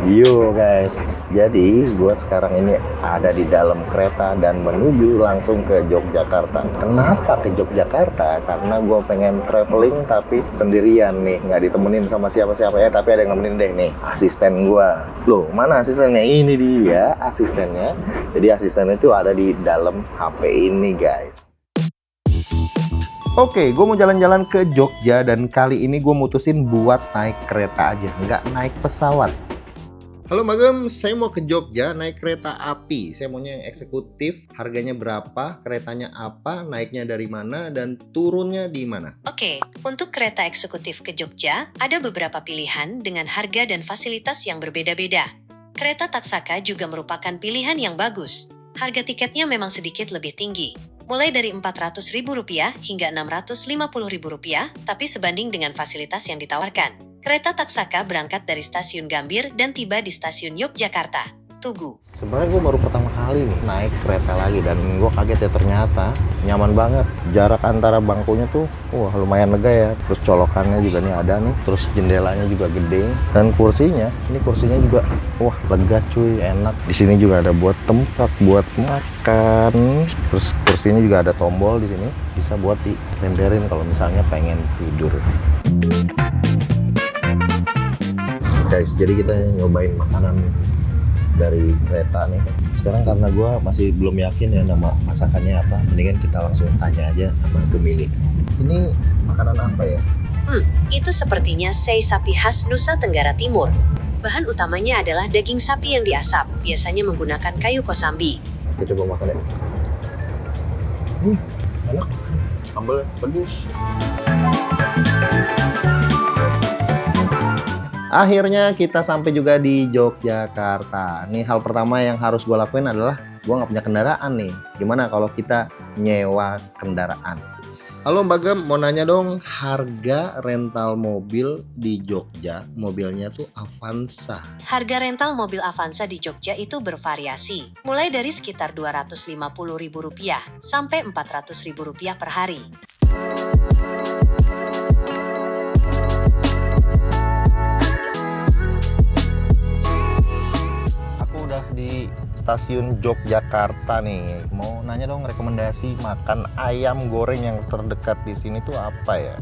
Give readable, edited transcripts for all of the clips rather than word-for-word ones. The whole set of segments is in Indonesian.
Yo guys, jadi gue sekarang ini ada di dalam kereta dan menuju langsung ke Yogyakarta. Kenapa ke Yogyakarta? Karena gue pengen traveling tapi sendirian nih, nggak ditemenin sama siapa-siapa ya. Tapi ada yang nemenin deh nih, asisten gue. Loh, mana asistennya? Ini dia asistennya. Jadi asistennya itu ada di dalam HP ini guys. Oke, gue mau jalan-jalan ke Jogja dan kali ini gue mutusin buat naik kereta aja, nggak naik pesawat. Halo Magem, saya mau ke Jogja naik kereta api. Saya maunya yang eksekutif. Harganya berapa? Keretanya apa? Naiknya dari mana? Dan turunnya di mana? Oke, untuk kereta eksekutif ke Jogja, ada beberapa pilihan dengan harga dan fasilitas yang berbeda-beda. Kereta Taksaka juga merupakan pilihan yang bagus. Harga tiketnya memang sedikit lebih tinggi, mulai dari Rp400.000 hingga Rp650.000, tapi sebanding dengan fasilitas yang ditawarkan. Kereta Taksaka berangkat dari stasiun Gambir dan tiba di stasiun Yogyakarta, Tugu. Sebenarnya gue baru pertama kali nih naik kereta lagi dan gue kaget ya, ternyata nyaman banget. Jarak antara bangkunya tuh wah lumayan lega ya. Terus colokannya juga nih ada nih. Terus jendelanya juga gede dan kursinya juga wah lega cuy, enak. Di sini juga ada buat tempat buat makan. Terus kursinya juga ada tombol di sini, bisa buat disemperin kalau misalnya pengen tidur. Guys, jadi kita nyobain makanan dari kereta nih. Sekarang karena gue masih belum yakin ya nama masakannya apa, mendingan kita langsung tanya aja sama Gemini. Ini makanan apa ya? Itu sepertinya sei sapi khas Nusa Tenggara Timur. Bahan utamanya adalah daging sapi yang diasap, biasanya menggunakan kayu kosambi. Kita coba makan ya. Enak. Sambal pedas. Akhirnya kita sampai juga di Yogyakarta. Nih hal pertama yang harus gue lakuin adalah gue nggak punya kendaraan nih. Gimana kalau kita nyewa kendaraan? Halo Mbak Gem, mau nanya dong harga rental mobil di Jogja. Mobilnya tuh Avanza. Harga rental mobil Avanza di Jogja itu bervariasi, mulai dari sekitar Rp250.000 sampai Rp400.000 per hari. Di stasiun Yogyakarta nih, mau nanya dong rekomendasi makan ayam goreng yang terdekat di sini tuh apa ya?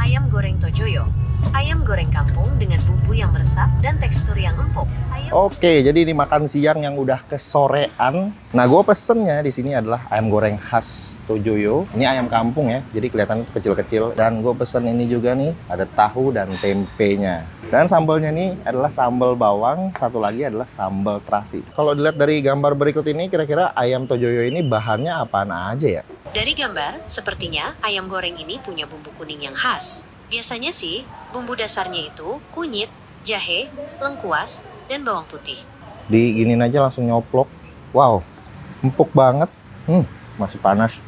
Ayam goreng Tojoyo, ayam goreng kampung dengan bumbu yang meresap dan tekstur yang empuk. Oke, jadi ini makan siang yang udah kesorean. Nah, gue pesennya di sini adalah ayam goreng khas Tojoyo. Ini ayam kampung ya, jadi kelihatan kecil-kecil. Dan gue pesen ini juga nih, ada tahu dan tempenya. Dan sambalnya nih adalah sambal bawang, satu lagi adalah sambal terasi. Kalau dilihat dari gambar berikut ini, kira-kira ayam Tojoyo ini bahannya apaan aja ya? Dari gambar, sepertinya ayam goreng ini punya bumbu kuning yang khas. Biasanya sih, bumbu dasarnya itu kunyit, jahe, lengkuas, dan bawang putih. Diginin aja langsung nyoplok. Wow, empuk banget. Masih panas.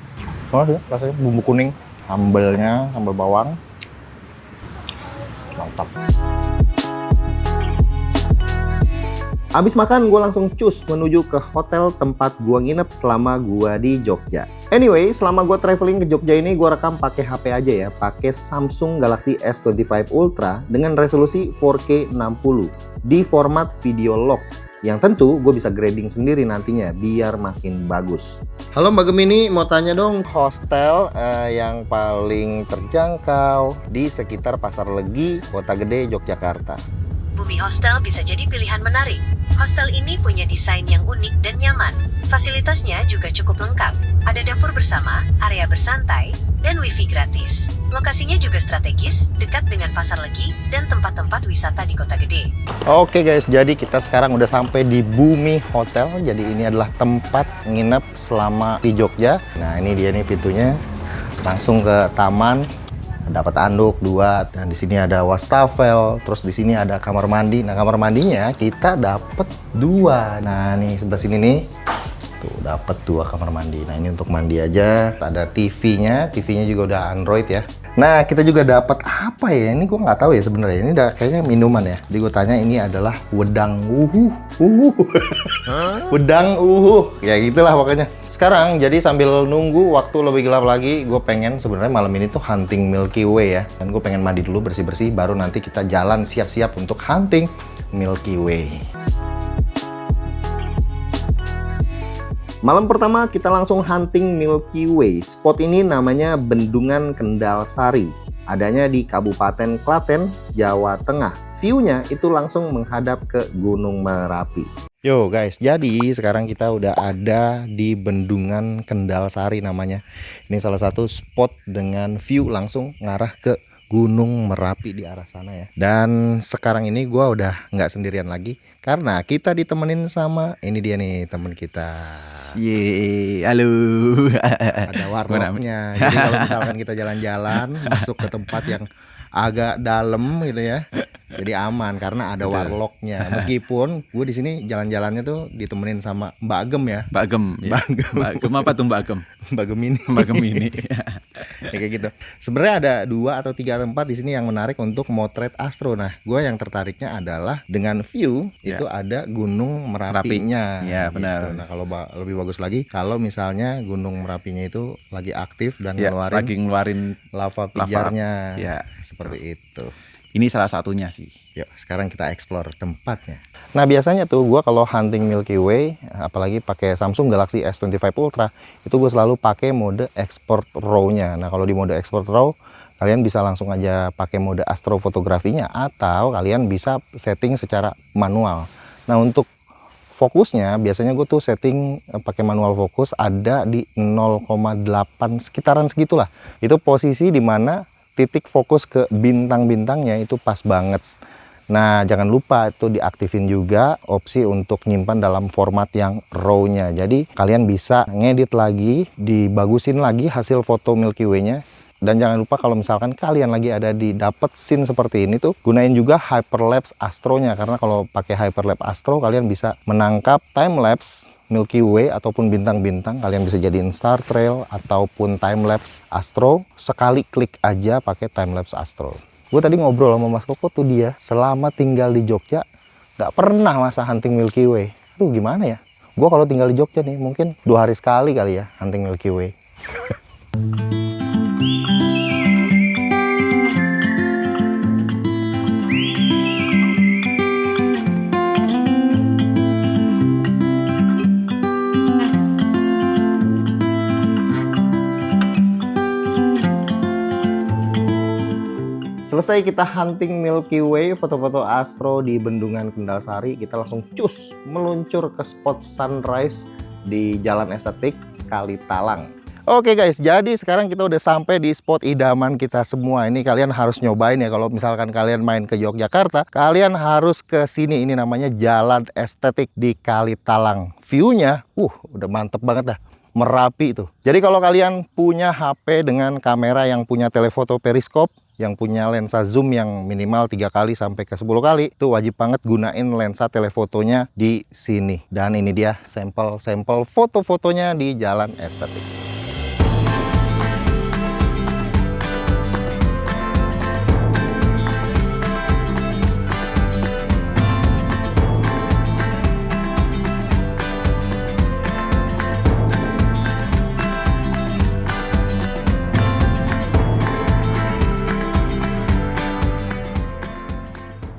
Rasanya bumbu kuning, sambalnya, sambal bawang. Mantap. Abis makan gue langsung cus menuju ke hotel tempat gue nginep selama gue di Jogja. Anyway, selama gue traveling ke Jogja ini gue rekam pakai HP aja ya, pakai Samsung Galaxy S25 Ultra dengan resolusi 4K 60 di format video log. Yang tentu gue bisa grading sendiri nantinya biar makin bagus. Halo Mbak Gemini, mau tanya dong hostel yang paling terjangkau di sekitar Pasar Legi, Kota Gede, Yogyakarta. Bumi Hostel bisa jadi pilihan menarik. Hostel ini punya desain yang unik dan nyaman. Fasilitasnya juga cukup lengkap. Ada dapur bersama, area bersantai, dan wifi gratis. Lokasinya juga strategis, dekat dengan Pasar Legi dan tempat-tempat wisata di Kota Gede. Oke guys, jadi kita sekarang udah sampai di Bumi Hotel. Jadi ini adalah tempat nginep selama di Jogja. Nah ini dia nih pintunya, langsung ke taman. Dapat anduk 2 dan di sini ada wastafel, terus di sini ada kamar mandi. Nah kamar mandinya kita dapat 2. Nah nih sebelah sini nih tuh dapat 2 kamar mandi. Nah ini untuk mandi aja. Ada TV-nya juga udah Android ya. Nah, kita juga dapat apa ya? Ini gue nggak tahu ya sebenarnya. Ini udah kayaknya minuman ya. Jadi gue tanya ini adalah wedang wedang ya gitulah pokoknya. Sekarang jadi sambil nunggu waktu lebih gelap lagi, gue pengen sebenarnya malam ini tuh hunting Milky Way ya. Dan gue pengen mandi dulu bersih-bersih, baru nanti kita jalan siap-siap untuk hunting Milky Way. Malam pertama kita langsung hunting Milky Way. Spot ini namanya Bendungan Kendal Sari. Adanya di Kabupaten Klaten, Jawa Tengah. View-nya itu langsung menghadap ke Gunung Merapi. Yo guys, jadi sekarang kita udah ada di Bendungan Kendal Sari namanya. Ini salah satu spot dengan view langsung ngarah ke Gunung Merapi di arah sana ya. Dan sekarang ini gua udah nggak sendirian lagi karena kita ditemenin sama ini dia nih temen kita. Yeay, halo. Ada warnanya. Jadi kalau misalkan kita jalan-jalan masuk ke tempat yang agak dalam gitu ya, jadi aman karena ada warlocknya. Meskipun gue di sini jalan-jalannya tuh ditemenin sama Mbak Agem ya. Mbak Agem. Ya. Mbak Agem apa tuh Mbak Agem? Mbak Agem ini. Mbak Agem ini. Ya, kayak gitu. Sebenarnya ada 2 atau 3 tempat di sini yang menarik untuk motret astro. Nah, gue yang tertariknya adalah dengan view itu ada Gunung Merapinya. Ya benar. Gitu. Nah, kalau lebih bagus lagi kalau misalnya Gunung Merapinya itu lagi aktif dan lagi ngeluarin lava pijarnya. Ya, seperti itu. Ini salah satunya sih. Yuk, sekarang kita explore tempatnya. Nah, biasanya tuh gua kalau hunting Milky Way, apalagi pakai Samsung Galaxy S25 Ultra, itu gue selalu pakai mode export RAW-nya. Nah, kalau di mode export RAW, kalian bisa langsung aja pakai mode astrofotografinya atau kalian bisa setting secara manual. Nah, untuk fokusnya biasanya gue tuh setting pakai manual fokus ada di 0,8 sekitaran segitulah. Itu posisi dimana titik fokus ke bintang-bintangnya itu pas banget. Nah, jangan lupa itu diaktifin juga opsi untuk nyimpan dalam format yang RAW-nya. Jadi kalian bisa ngedit lagi, dibagusin lagi hasil foto Milky Way-nya. Dan jangan lupa kalau misalkan kalian lagi ada di dapet scene seperti ini tuh, gunain juga hyperlapse astronya. Karena kalau pakai hyperlapse astro kalian bisa menangkap timelapse Milky Way ataupun bintang-bintang. Kalian bisa jadiin star trail ataupun timelapse astro. Sekali klik aja pakai timelapse astro. Gue tadi ngobrol sama Mas Koko tuh, dia selama tinggal di Jogja nggak pernah masa hunting Milky Way. Aduh, gimana ya? Gue kalau tinggal di Jogja nih mungkin 2 hari sekali kali ya hunting Milky Way. Selesai kita hunting Milky Way, foto-foto astro di Bendungan Kendal Sari, kita langsung cus meluncur ke spot sunrise di Jalan Estetik Kalitalang. Oke guys, jadi sekarang kita udah sampai di spot idaman kita semua. Ini kalian harus nyobain ya, kalau misalkan kalian main ke Yogyakarta, kalian harus ke sini. Ini namanya Jalan Estetik di Kalitalang. View-nya, udah mantep banget dah. Merapi itu. Jadi kalau kalian punya HP dengan kamera yang punya telefoto periskop, yang punya lensa zoom yang minimal 3 kali sampai ke 10 kali, itu wajib banget gunain lensa telefotonya di sini. Dan ini dia sampel foto-fotonya di Jalan Estetik.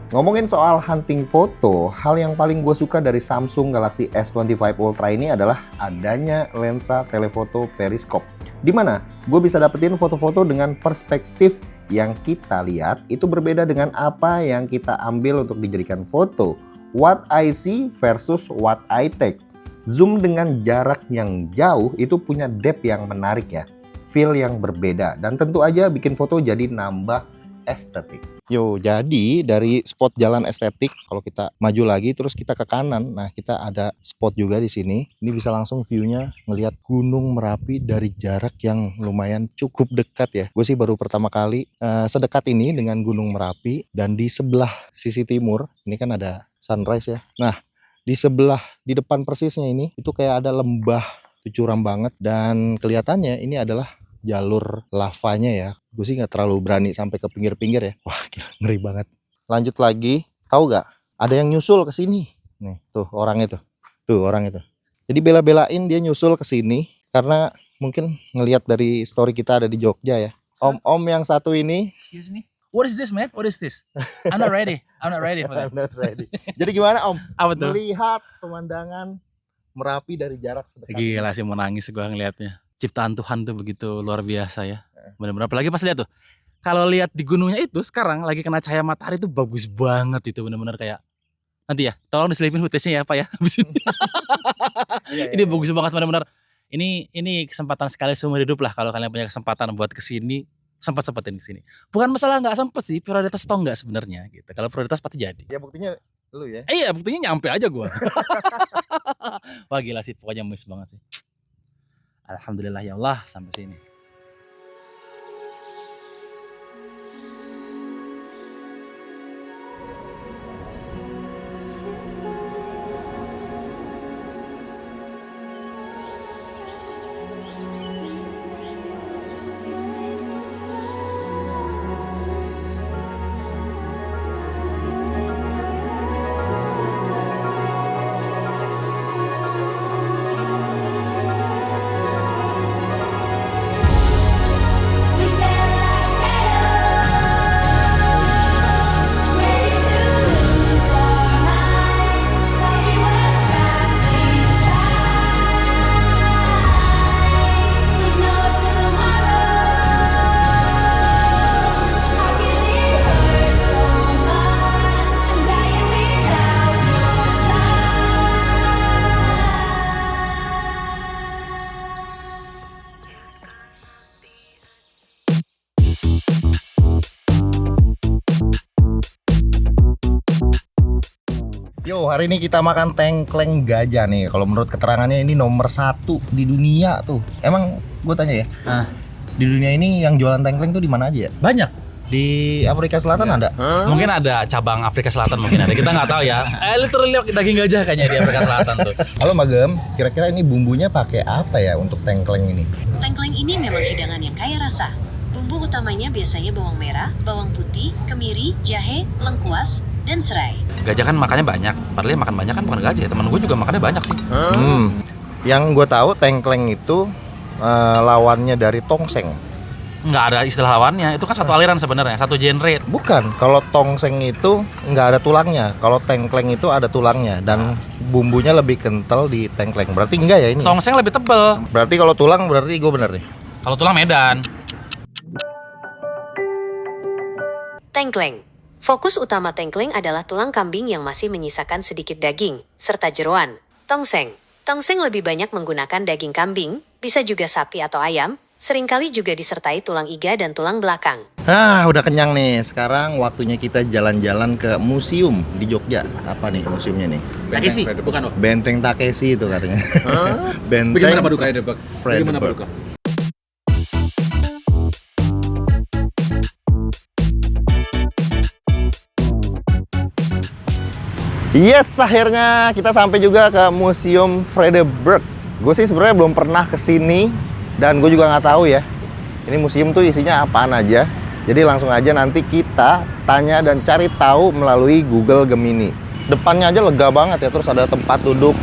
Ngomongin soal hunting foto, hal yang paling gue suka dari Samsung Galaxy S25 Ultra ini adalah adanya lensa telefoto periskop. Dimana gue bisa dapetin foto-foto dengan perspektif yang kita lihat itu berbeda dengan apa yang kita ambil untuk dijadikan foto. What I see versus what I take. Zoom dengan jarak yang jauh itu punya depth yang menarik ya. Feel yang berbeda. Dan tentu aja bikin foto jadi nambah estetik. Yo, jadi dari spot Jalan Estetik, kalau kita maju lagi terus kita ke kanan, nah kita ada spot juga di sini. Ini bisa langsung view-nya ngelihat Gunung Merapi dari jarak yang lumayan cukup dekat ya. Gue sih baru pertama kali sedekat ini dengan Gunung Merapi. Dan di sebelah sisi timur, ini kan ada sunrise ya. Nah, di sebelah, di depan persisnya ini, itu kayak ada lembah, itu curam banget. Dan kelihatannya ini adalah jalur lavanya ya. Gue sih nggak terlalu berani sampai ke pinggir-pinggir ya. Wah, gila, ngeri banget. Lanjut lagi, tahu nggak? Ada yang nyusul ke sini. Nih, tuh orang itu. Tuh orang itu. Jadi bela-belain dia nyusul ke sini karena mungkin ngelihat dari story kita ada di Jogja ya. Om-om yang satu ini. Excuse me. What is this, man? What is this? I'm not ready. I'm not ready for that. Not ready. Jadi gimana Om? Apa tuh? Melihat pemandangan Merapi dari jarak sedekat. Gila sih, mau nangis gua ngelihatnya. Ciptaan Tuhan tuh begitu luar biasa ya. Benar-benar apalagi pas lihat tuh. Kalau lihat di gunungnya itu sekarang lagi kena cahaya matahari itu bagus banget itu, benar-benar kayak nanti ya, tolong diselipin footage-nya ya Pak ya. Habis ini. Ini bagus banget benar-benar. Ini kesempatan sekali seumur hidup lah kalau kalian punya kesempatan buat kesini, sempetin kesini. Bukan masalah nggak sempet sih, prioritas atau nggak sebenarnya gitu. Kalau prioritas pasti jadi. Ya buktinya lu ya. Iya, buktinya nyampe aja gua. Wah gila sih, pokoknya miss banget sih. Alhamdulillah ya Allah sampai sini. Yo, hari ini kita makan tengkleng gajah nih. Kalau menurut keterangannya ini nomor 1 di dunia tuh. Emang gue tanya ya, di dunia ini yang jualan tengkleng tuh di mana aja ya? Banyak. Di Afrika Selatan ada? Mungkin ada cabang Afrika Selatan, mungkin ada. Kita nggak tahu ya. Literally daging gajah kayaknya di Afrika Selatan tuh. Halo Mbak Gem, kira-kira ini bumbunya pakai apa ya untuk tengkleng ini? Tengkleng ini memang hidangan yang kaya rasa. Bumbu utamanya biasanya bawang merah, bawang putih, kemiri, jahe, lengkuas, dan serai. Gajah kan makannya banyak. Padahal yang makan banyak kan bukan gajah ya. Temen gue juga makannya banyak sih. Yang gue tahu tengkleng itu lawannya dari tongseng. Nggak ada istilah lawannya. Itu kan satu aliran sebenarnya, satu genre. Bukan, kalau tongseng itu nggak ada tulangnya. Kalau tengkleng itu ada tulangnya dan bumbunya lebih kental di tengkleng. Berarti enggak ya ini? Tongseng lebih tebel. Berarti kalau tulang berarti gue bener nih. Kalau tulang Medan. Tengkleng. Fokus utama tengkleng adalah tulang kambing yang masih menyisakan sedikit daging, serta jeroan. Tongseng. Tongseng lebih banyak menggunakan daging kambing, bisa juga sapi atau ayam, seringkali juga disertai tulang iga dan tulang belakang. Udah kenyang nih. Sekarang waktunya kita jalan-jalan ke museum di Jogja. Apa nih museumnya nih? Takeshi, bukan oh. Benteng Takeshi itu katanya. Benteng Bagaimana Paduka? Bagaimana Frederick. Paduka? Yes, akhirnya kita sampai juga ke Museum Frederick. Gue sih sebenarnya belum pernah ke sini dan gue juga nggak tahu ya. Ini museum tuh isinya apaan aja. Jadi langsung aja nanti kita tanya dan cari tahu melalui Google Gemini. Depannya aja lega banget ya, terus ada tempat duduk.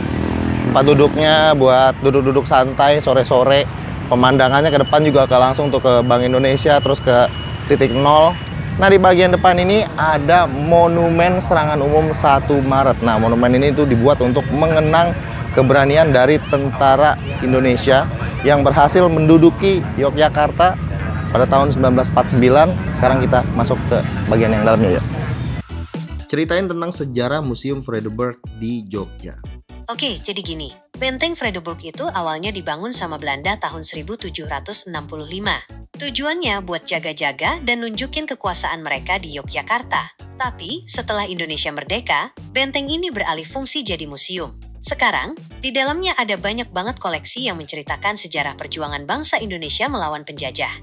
Tempat duduknya buat duduk-duduk santai sore-sore. Pemandangannya ke depan juga langsung tuh ke Bank Indonesia, terus ke titik nol. Nah, di bagian depan ini ada monumen serangan umum 1 Maret. Nah, monumen ini tuh dibuat untuk mengenang keberanian dari tentara Indonesia yang berhasil menduduki Yogyakarta pada tahun 1949. Sekarang kita masuk ke bagian yang dalamnya ya. Ceritain tentang sejarah Museum Frederick di Jogja. Oke, jadi gini. Benteng Frederick itu awalnya dibangun sama Belanda tahun 1765. Tujuannya buat jaga-jaga dan nunjukin kekuasaan mereka di Yogyakarta. Tapi, setelah Indonesia merdeka, benteng ini beralih fungsi jadi museum. Sekarang, di dalamnya ada banyak banget koleksi yang menceritakan sejarah perjuangan bangsa Indonesia melawan penjajah.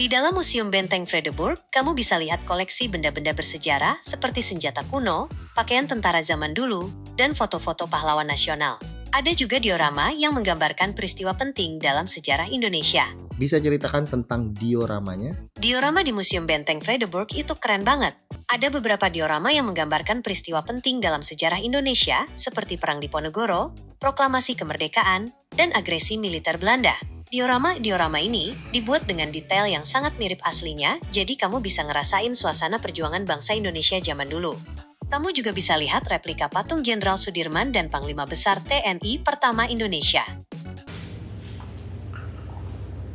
Di dalam Museum Benteng Vredenburg, kamu bisa lihat koleksi benda-benda bersejarah seperti senjata kuno, pakaian tentara zaman dulu, dan foto-foto pahlawan nasional. Ada juga diorama yang menggambarkan peristiwa penting dalam sejarah Indonesia. Bisa ceritakan tentang dioramanya? Diorama di Museum Benteng Vredenburg itu keren banget. Ada beberapa diorama yang menggambarkan peristiwa penting dalam sejarah Indonesia seperti Perang Diponegoro, Proklamasi Kemerdekaan, dan agresi militer Belanda. Diorama ini dibuat dengan detail yang sangat mirip aslinya, jadi kamu bisa ngerasain suasana perjuangan bangsa Indonesia zaman dulu. Kamu juga bisa lihat replika patung Jenderal Sudirman dan Panglima Besar TNI Pertama Indonesia.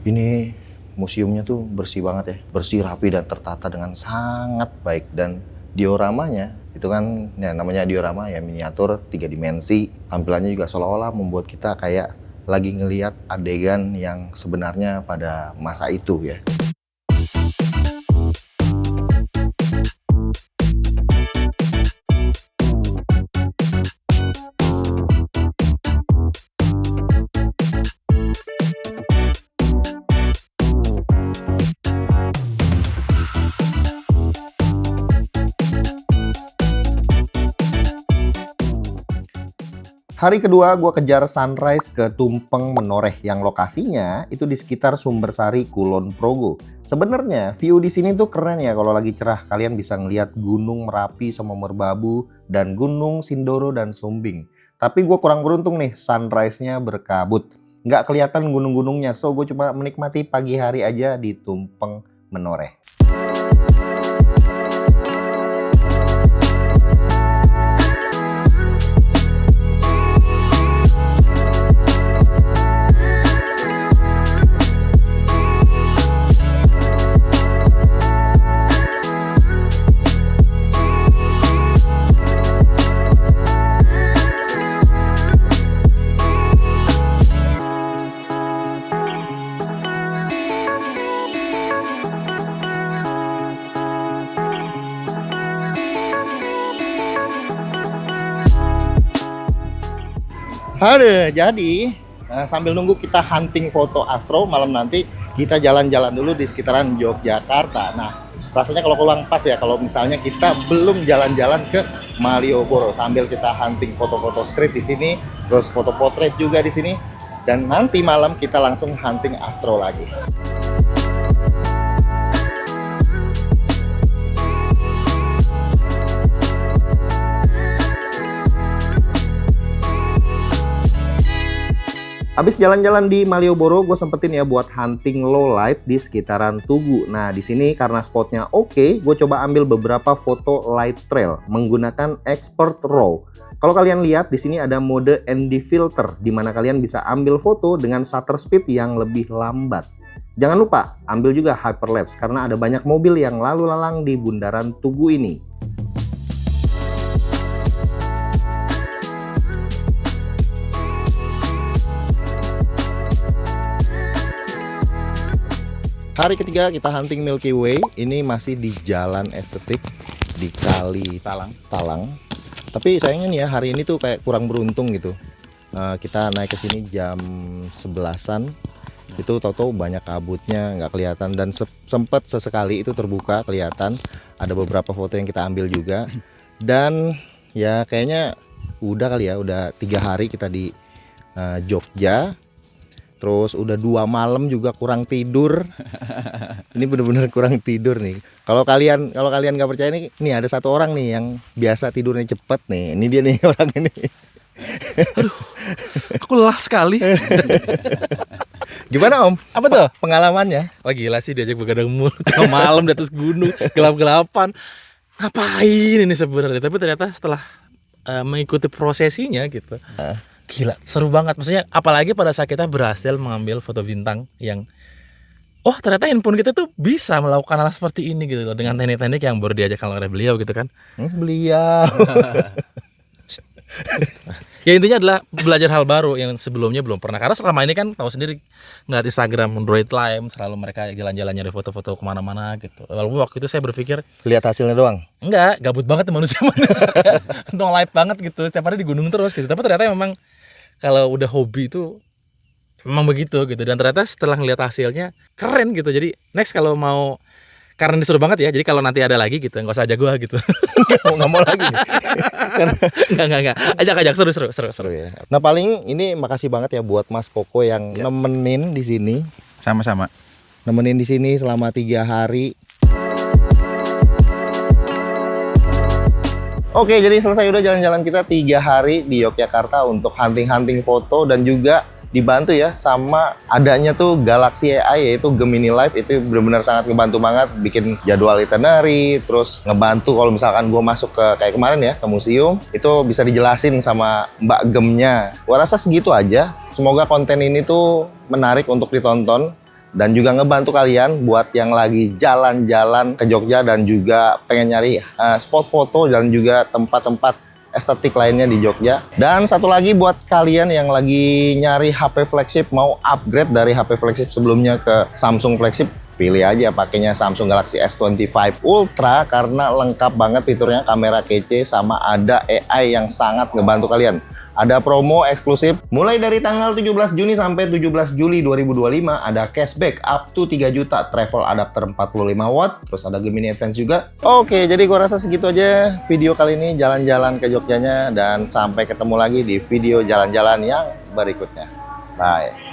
Ini museumnya tuh bersih banget ya, bersih, rapi, dan tertata dengan sangat baik. Dan dioramanya itu kan ya, namanya diorama ya, miniatur 3 dimensi. Tampilannya juga seolah-olah membuat kita kayak lagi ngelihat adegan yang sebenarnya pada masa itu ya. Hari kedua gue kejar sunrise ke Tumpeng Menoreh yang lokasinya itu di sekitar Sumbersari, Kulon Progo. Sebenarnya view di sini tuh keren ya, kalau lagi cerah kalian bisa ngeliat Gunung Merapi sama Merbabu dan Gunung Sindoro dan Sumbing. Tapi gue kurang beruntung nih, sunrise-nya berkabut. Nggak kelihatan gunung-gunungnya, so gue cuma menikmati pagi hari aja di Tumpeng Menoreh. Ada, jadi sambil nunggu kita hunting foto astro malam nanti, kita jalan-jalan dulu di sekitaran Yogyakarta. Nah, rasanya kalau kurang pas ya kalau misalnya kita belum jalan-jalan ke Malioboro sambil kita hunting foto-foto street di sini, terus foto potret juga di sini, dan nanti malam kita langsung hunting astro lagi. Habis jalan-jalan di Malioboro, gue sempetin ya buat hunting low light di sekitaran Tugu. Nah, di sini karena spotnya oke, gue coba ambil beberapa foto light trail menggunakan Expert RAW. Kalau kalian lihat di sini ada mode ND filter, di mana kalian bisa ambil foto dengan shutter speed yang lebih lambat. Jangan lupa ambil juga hyperlapse karena ada banyak mobil yang lalu lalang di bundaran Tugu ini. Hari ketiga kita hunting Milky Way, ini masih di Jalan Estetik di Kali Talang. Tapi sayangnya nih ya, hari ini tuh kayak kurang beruntung gitu. Kita naik ke sini jam 11-an, itu tahu-tahu banyak kabutnya, nggak kelihatan, dan sempet sesekali itu terbuka kelihatan. Ada beberapa foto yang kita ambil juga, dan ya kayaknya udah kali ya, udah 3 hari kita di Jogja. Terus udah 2 malam juga kurang tidur. Ini bener-bener kurang tidur nih. Kalau kalian nggak percaya nih ada satu orang nih yang biasa tidurnya cepet nih. Ini dia nih orang ini. Aduh, aku lelah sekali. Gimana Om? Apa tuh? Pengalamannya? Wah gila sih, diajak begadang mulu tengah malam di atas gunung, gelap-gelapan. Ngapain ini sebenarnya? Tapi ternyata setelah mengikuti prosesinya gitu. Gila, seru banget. Maksudnya apalagi pada saat kita berhasil mengambil foto bintang yang ternyata handphone kita tuh bisa melakukan hal seperti ini gitu loh, dengan teknik-teknik yang baru diajarkan oleh beliau gitu kan. Beliau. Ya intinya adalah belajar hal baru yang sebelumnya belum pernah. Karena selama ini kan tahu sendiri ngeliat Instagram Android Lime, selalu mereka jalan-jalan nyari foto-foto kemana-mana gitu. Walaupun waktu itu saya berpikir Lihat hasilnya doang? enggak, gabut banget manusia-manusia. No life banget gitu, setiap hari di gunung terus gitu. Tapi ternyata memang kalau udah hobi itu memang begitu gitu. Dan ternyata setelah ngeliat hasilnya keren gitu. Jadi next kalau mau, karena disuruh banget ya, jadi kalau nanti ada lagi gitu nggak usah ajak gua gitu. Nggak mau lagi nih. Enggak, ajak seru. Seru ya. Nah paling ini makasih banget ya buat Mas Koko yang nemenin di sini. Sama-sama. Nemenin di sini selama 3 hari. Oke, jadi selesai udah jalan-jalan kita 3 hari di Yogyakarta untuk hunting-hunting foto dan juga dibantu ya sama adanya tuh Galaxy AI yaitu Gemini Live. Itu benar-benar sangat ngebantu banget bikin jadwal itinerary, terus ngebantu kalau misalkan gue masuk ke kayak kemarin ya ke museum itu bisa dijelasin sama Mbak Gemnya. Gua rasa segitu aja. Semoga konten ini tuh menarik untuk ditonton dan juga ngebantu kalian buat yang lagi jalan-jalan ke Jogja dan juga pengen nyari spot foto dan juga tempat-tempat estetik lainnya di Jogja. Dan satu lagi buat kalian yang lagi nyari HP flagship, mau upgrade dari HP flagship sebelumnya ke Samsung flagship, pilih aja pakainya Samsung Galaxy S25 Ultra karena lengkap banget fiturnya, kamera kece sama ada AI yang sangat ngebantu kalian. Ada promo eksklusif mulai dari tanggal 17 Juni sampai 17 Juli 2025, ada cashback up to 3 juta, travel adapter 45 watt, terus ada Gemini Advance juga. Oke, jadi gua rasa segitu aja video kali ini jalan-jalan ke Jogjanya dan sampai ketemu lagi di video jalan-jalan yang berikutnya. Bye.